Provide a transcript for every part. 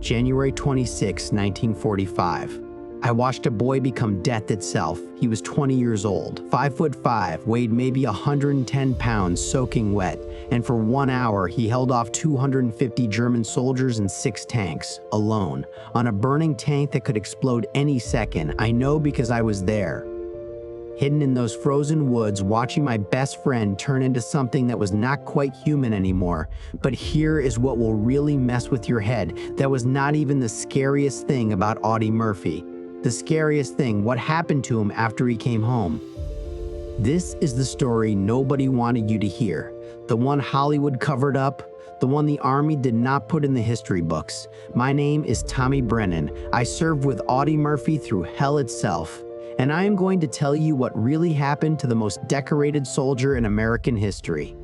January 26, 1945. I watched a boy become death itself. He was 20 years old, 5'5", weighed maybe 110 pounds, soaking wet, and for 1 hour he held off 250 German soldiers and 6 tanks, alone, on a burning tank that could explode any second. I know because I was there. Hidden in those frozen woods, watching my best friend turn into something that was not quite human anymore. But here is what will really mess with your head. That was not even the scariest thing about Audie Murphy. The scariest thing, what happened to him after he came home. This is the story nobody wanted you to hear. The one Hollywood covered up. The one the Army did not put in the history books. My name is Tommy Brennan. I served with Audie Murphy through hell itself. And I am going to tell you what really happened to the most decorated soldier in American history.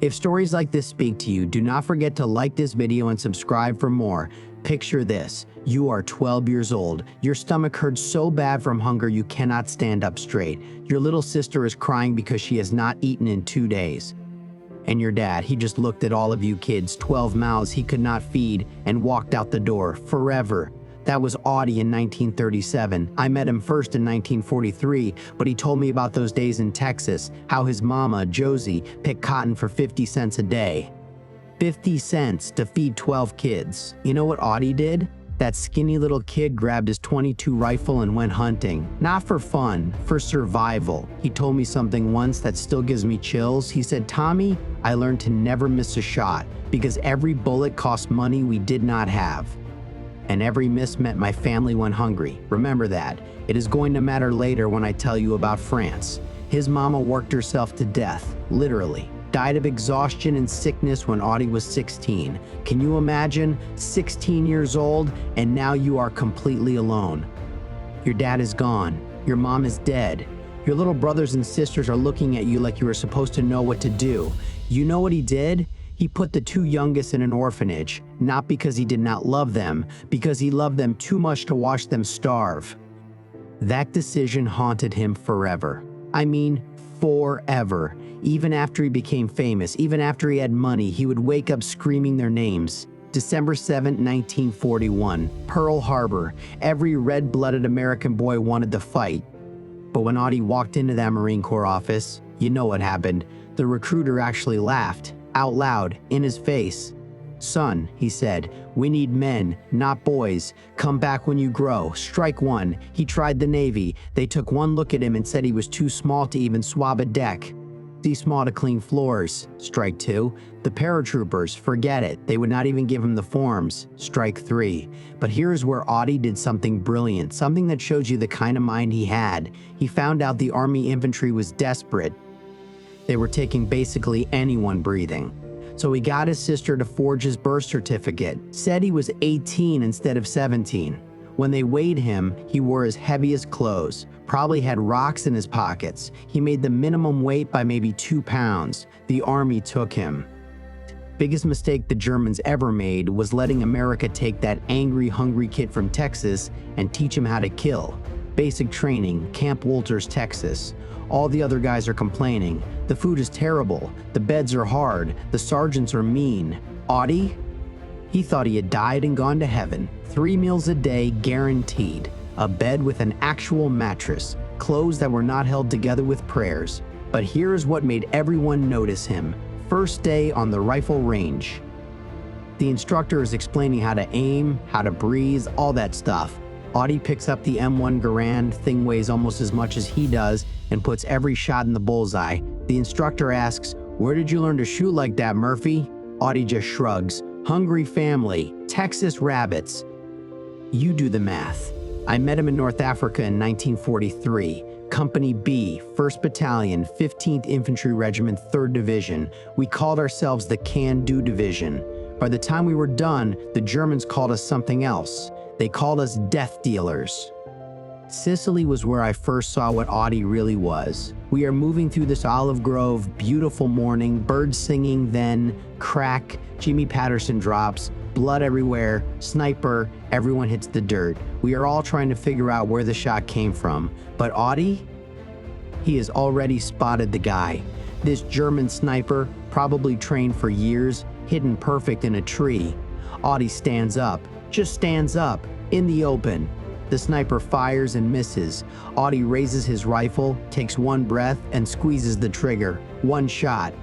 If stories like this speak to you, do not forget to like this video and subscribe for more. Picture this. You are 12 years old. Your stomach hurts so bad from hunger you cannot stand up straight. Your little sister is crying because she has not eaten in 2 days. And your dad, he just looked at all of you kids, 12 mouths he could not feed, and walked out the door forever. That was Audie in 1937. I met him first in 1943, but he told me about those days in Texas, how his mama, Josie, picked cotton for 50 cents a day. 50 cents to feed 12 kids. You know what Audie did? That skinny little kid grabbed his .22 rifle and went hunting. Not for fun, for survival. He told me something once that still gives me chills. He said, "Tommy, I learned to never miss a shot because every bullet cost money we did not have. And every miss meant my family went hungry. Remember that. It is going to matter later when I tell you about France. His mama worked herself to death, literally. Died of exhaustion and sickness when Audie was 16. Can you imagine? 16 years old, and now you are completely alone. Your dad is gone. Your mom is dead. Your little brothers and sisters are looking at you like you were supposed to know what to do. You know what he did? He put the 2 youngest in an orphanage, not because he did not love them, because he loved them too much to watch them starve. That decision haunted him forever. I mean, forever. Even after he became famous, even after he had money, he would wake up screaming their names. December 7, 1941, Pearl Harbor. Every red-blooded American boy wanted to fight. But when Audie walked into that Marine Corps office, you know what happened. The recruiter actually laughed. Out loud, in his face. "Son," he said, "we need men, not boys. Come back when you grow. Strike one." He tried the Navy. They took one look at him and said he was too small to even swab a deck. Too small to clean floors. Strike two. The paratroopers, forget it. They would not even give him the forms. Strike three. But here's where Audie did something brilliant, something that shows you the kind of mind he had. He found out the Army infantry was desperate. They were taking basically anyone breathing. So he got his sister to forge his birth certificate, said he was 18 instead of 17. When they weighed him, he wore his heaviest clothes, probably had rocks in his pockets. He made the minimum weight by maybe 2 pounds. The Army took him. Biggest mistake the Germans ever made was letting America take that angry, hungry kid from Texas and teach him how to kill. Basic training, Camp Wolters, Texas. All the other guys are complaining. The food is terrible. The beds are hard. The sergeants are mean. Audie? He thought he had died and gone to heaven. 3 meals a day guaranteed. A bed with an actual mattress. Clothes that were not held together with prayers. But here's what made everyone notice him. First day on the rifle range. The instructor is explaining how to aim, how to breathe, all that stuff. Audie picks up the M1 Garand, thing weighs almost as much as he does, and puts every shot in the bullseye. The instructor asks, "Where did you learn to shoot like that, Murphy?" Audie just shrugs. "Hungry family, Texas rabbits." You do the math. I met him in North Africa in 1943. Company B, 1st Battalion, 15th Infantry Regiment, 3rd Division. We called ourselves the Can-Do Division. By the time we were done, the Germans called us something else. They called us death dealers. Sicily was where I first saw what Audie really was. We are moving through this olive grove, beautiful morning, birds singing, then crack, Jimmy Patterson drops, blood everywhere, sniper, everyone hits the dirt. We are all trying to figure out where the shot came from. But Audie? He has already spotted the guy. This German sniper, probably trained for years, hidden perfect in a tree. Audie stands up, just stands up, in the open. The sniper fires and misses. Audie raises his rifle, takes one breath, and squeezes the trigger. One shot.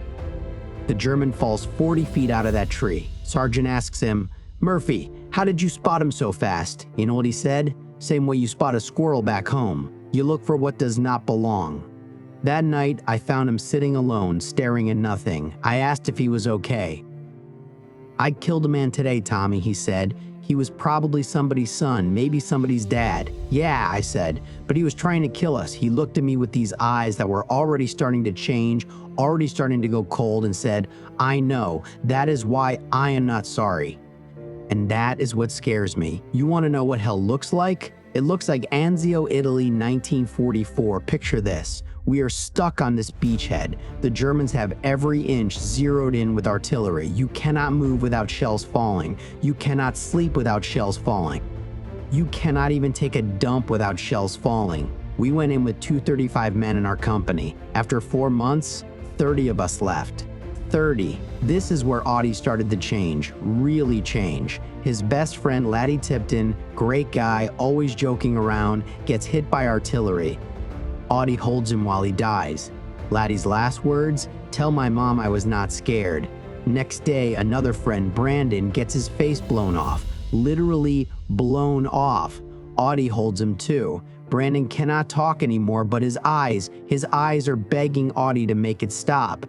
The German falls 40 feet out of that tree. Sergeant asks him, "Murphy, how did you spot him so fast?" You know what he said? "Same way you spot a squirrel back home. You look for what does not belong." That night, I found him sitting alone, staring at nothing. I asked if he was okay. "I killed a man today, Tommy," he said. "He was probably somebody's son, maybe somebody's dad." "Yeah," I said, "but he was trying to kill us." He looked at me with these eyes that were already starting to change, already starting to go cold, and said, "I know. That is why I am not sorry." And that is what scares me. You want to know what hell looks like? It looks like Anzio, Italy, 1944. Picture this. We are stuck on this beachhead. The Germans have every inch zeroed in with artillery. You cannot move without shells falling. You cannot sleep without shells falling. You cannot even take a dump without shells falling. We went in with 235 men in our company. After 4 months, 30 of us left. 30. This is where Audie started to change, really change. His best friend, Laddie Tipton, great guy, always joking around, gets hit by artillery. Audie holds him while he dies. Laddie's last words, "Tell my mom I was not scared." Next day, another friend, Brandon, gets his face blown off. Literally blown off. Audie holds him too. Brandon cannot talk anymore, but his eyes are begging Audie to make it stop.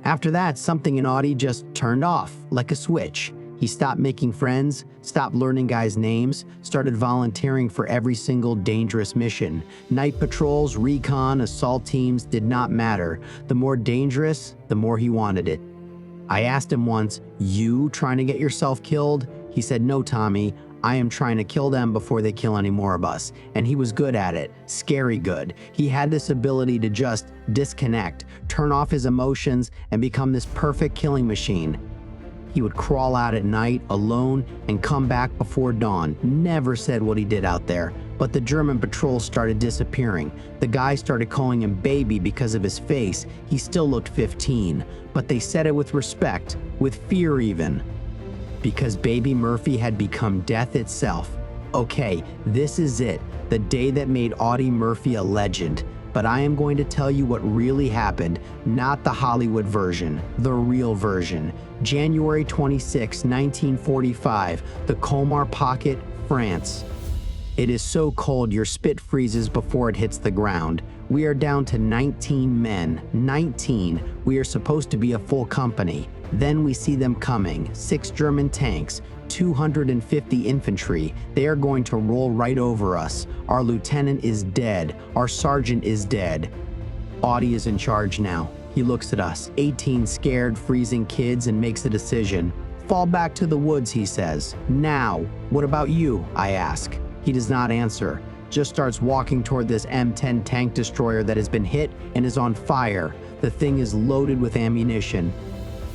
After that, something in Audie just turned off, like a switch. He stopped making friends, stopped learning guys' names, started volunteering for every single dangerous mission. Night patrols, recon, assault teams did not matter. The more dangerous, the more he wanted it. I asked him once, "You trying to get yourself killed?" He said, "No, Tommy, I am trying to kill them before they kill any more of us." And he was good at it, scary good. He had this ability to just disconnect, turn off his emotions, and become this perfect killing machine. He would crawl out at night alone and come back before dawn. Never said what he did out there, but the German patrols started disappearing. The guys started calling him baby because of his face. He still looked 15, but they said it with respect, with fear even. Because baby Murphy had become death itself. Okay, this is it, the day that made Audie Murphy a legend. But I am going to tell you what really happened, not the Hollywood version, the real version. January 26, 1945, the Colmar Pocket, France. It is so cold your spit freezes before it hits the ground. We are down to 19 men. 19. We are supposed to be a full company. Then we see them coming. 6 German tanks, 250 infantry. They are going to roll right over us. Our lieutenant is dead. Our sergeant is dead. Audie is in charge now. He looks at us, 18 scared, freezing kids, and makes a decision. "Fall back to the woods," he says. "Now." "What about you?" I ask. He does not answer, just starts walking toward this M10 tank destroyer that has been hit and is on fire. The thing is loaded with ammunition.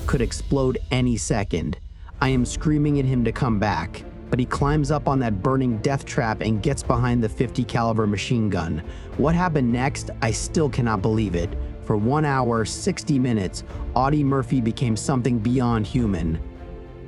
Could explode any second. I am screaming at him to come back, but he climbs up on that burning death trap and gets behind the 50 caliber machine gun. What happened next, I still cannot believe it. For 1 hour, 60 minutes, Audie Murphy became something beyond human.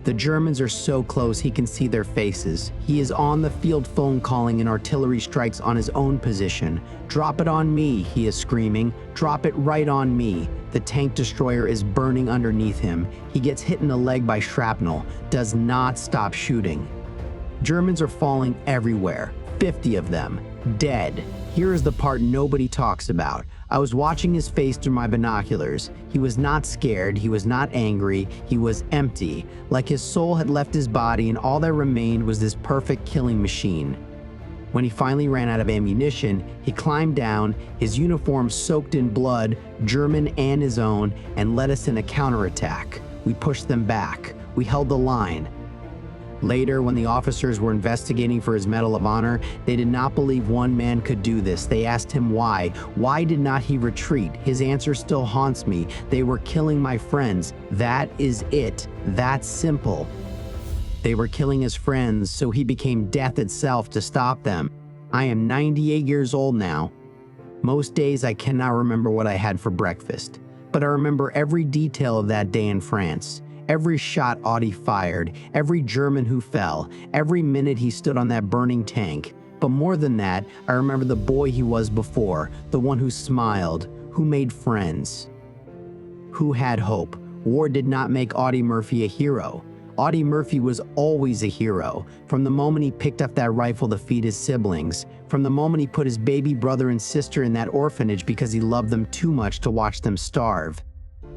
The Germans are so close he can see their faces. He is on the field phone calling in artillery strikes on his own position. "Drop it on me," he is screaming. "Drop it right on me." The tank destroyer is burning underneath him. He gets hit in the leg by shrapnel, does not stop shooting. Germans are falling everywhere, 50 of them, dead. Here is the part nobody talks about. I was watching his face through my binoculars. He was not scared, he was not angry, he was empty, like his soul had left his body and all that remained was this perfect killing machine. When he finally ran out of ammunition, he climbed down, his uniform soaked in blood, German and his own, and led us in a counterattack. We pushed them back. We held the line. Later, when the officers were investigating for his Medal of Honor, they did not believe one man could do this. They asked him why. Why did not he retreat? His answer still haunts me. They were killing my friends. That is it. That simple. They were killing his friends, so he became death itself to stop them. I am 98 years old now. Most days I cannot remember what I had for breakfast, but I remember every detail of that day in France. Every shot Audie fired, every German who fell, every minute he stood on that burning tank. But more than that, I remember the boy he was before, the one who smiled, who made friends, who had hope. War did not make Audie Murphy a hero. Audie Murphy was always a hero, from the moment he picked up that rifle to feed his siblings, from the moment he put his baby brother and sister in that orphanage because he loved them too much to watch them starve.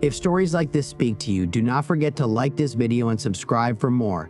If stories like this speak to you, do not forget to like this video and subscribe for more.